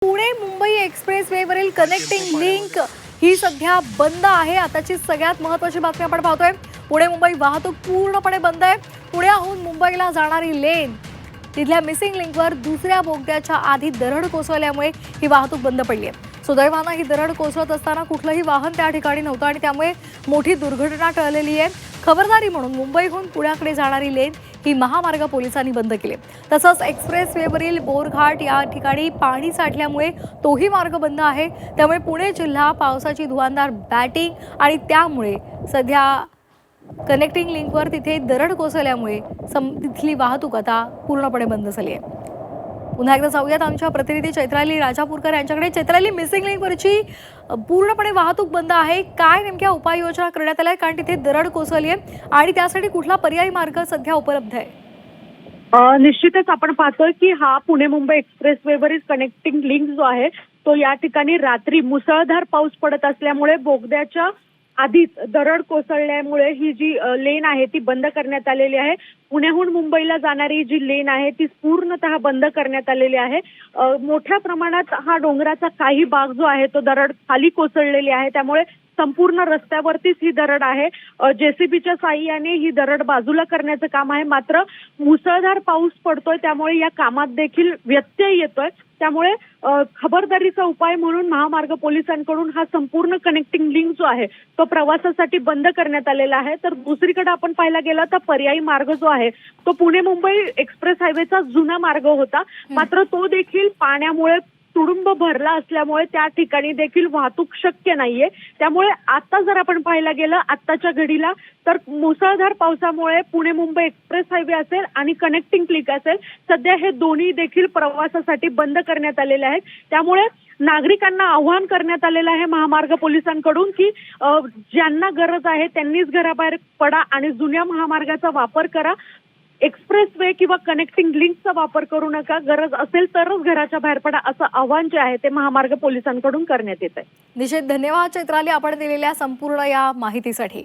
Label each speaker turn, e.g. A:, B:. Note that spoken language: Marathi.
A: पुणे मुंबई एक्सप्रेस वेवरील कनेक्टिंग लिंक ही सध्या बंद आहे। आताची सगळ्यात महत्त्वाची बातमी आपण पाहतोय। पुणे मुंबई वाहतूक पूर्णपणे बंद आहे। पुण्याहून मुंबईला जाणारी लेन तिथल्या मिसिंग लिंकवर दुसऱ्या बोगद्याच्या आधी दरड कोसळल्यामुळे ही वाहतूक बंद पडली आहे। सुदैवाने ही दरड कोसळत असताना कुठलंही वाहन त्या ठिकाणी नव्हतं आणि त्यामुळे मोठी दुर्घटना टळलेली आहे। खबरदारी म्हणून मुंबईहून पुण्याकडे जाणारी लेन ही महामार्ग पोलिसांनी बंद केली। तसंच एक्सप्रेस वेवरील बोरघाट या ठिकाणी पाणी साठल्यामुळे तोही मार्ग बंद आहे। त्यामुळे पुणे जिल्हा पावसाची धुवांधार बॅटिंग आणि त्यामुळे सध्या कनेक्टिंग लिंकवर तिथे दरड कोसळल्यामुळे तिथली वाहतूक आता पूर्णपणे बंद झाली आहे। पुन्हा एकदा जाऊयात आमच्या प्रतिनिधी चैत्राली राजापूरकर यांच्याकडे। चैत्राली, मिसिंग लिंकवरची पूर्णपणे वाहतूक बंद आहे, काय नेमक्या उपाययोजना करण्यात आल्या कारण तिथे दरड कोसळली आहे आणि त्यासाठी कुठला पर्यायी मार्ग सध्या उपलब्ध आहे?
B: निश्चितच आपण पाहतोय की हा पुणे मुंबई एक्सप्रेसवेवरील कनेक्टिंग लिंक जो आहे तो या ठिकाणी रात्री मुसळधार पाऊस पडत असल्यामुळे बोगद्याच्या आधीच दरड कोसळल्यामुळे ही जी लेन आहे ती बंद करण्यात आलेली आहे। पुण्याहून मुंबईला जाणारी जी लेन आहे ती पूर्णतः बंद करण्यात आलेली आहे। मोठ्या प्रमाणात हा डोंगराचा काही भाग जो आहे तो दरड खाली कोसळलेली आहे, त्यामुळे संपूर्ण रस्त्यावरतीच ही दरड आहे। जेसीबीच्या साहाय्याने ही दरड बाजूला करण्याचं काम आहे, मात्र मुसळधार पाऊस पडतोय त्यामुळे या कामात देखील व्यत्यय येतोय। त्यामुळे खबरदारीचा उपाय म्हणून महामार्ग पोलिसांकडून हा संपूर्ण कनेक्टिंग लिंक जो आहे तो प्रवासासाठी बंद करण्यात आलेला आहे। तर दुसरीकडे आपण पाहायला गेलं तर पर्यायी मार्ग जो आहे तो पुणे मुंबई एक्सप्रेस हायवेचा जुना मार्ग होता, मात्र तो देखील पाण्यामुळे तुडुंब भरला असल्यामुळे त्या ठिकाणी देखील वाहतूक शक्य नाहीये। त्यामुळे आता जर आपण पाहायला गेलं आत्ताच्या घडीला तर मुसळधार पावसामुळे पुणे मुंबई एक्सप्रेस हायवे असेल आणि कनेक्टिंग लिंक असेल सध्या हे दोन्ही देखील प्रवासासाठी बंद करण्यात आलेले आहेत। त्यामुळे नागरिकांना आवाहन करण्यात आलेलं आहे महामार्ग पोलिसांकडून की ज्यांना गरज आहे त्यांनीच घराबाहेर पडा आणि जुन्या महामार्गाचा वापर करा। एक्सप्रेस वे किंवा कनेक्टिंग लिंकचा वापर करू नका, गरज असेल तरच घराच्या बाहेर पडा असं आवाहन जे आहे ते महामार्ग पोलिसांकडून करण्यात येत आहे।
A: निश्चित धन्यवाद चैत्राली आपण दिलेल्या संपूर्ण या माहितीसाठी।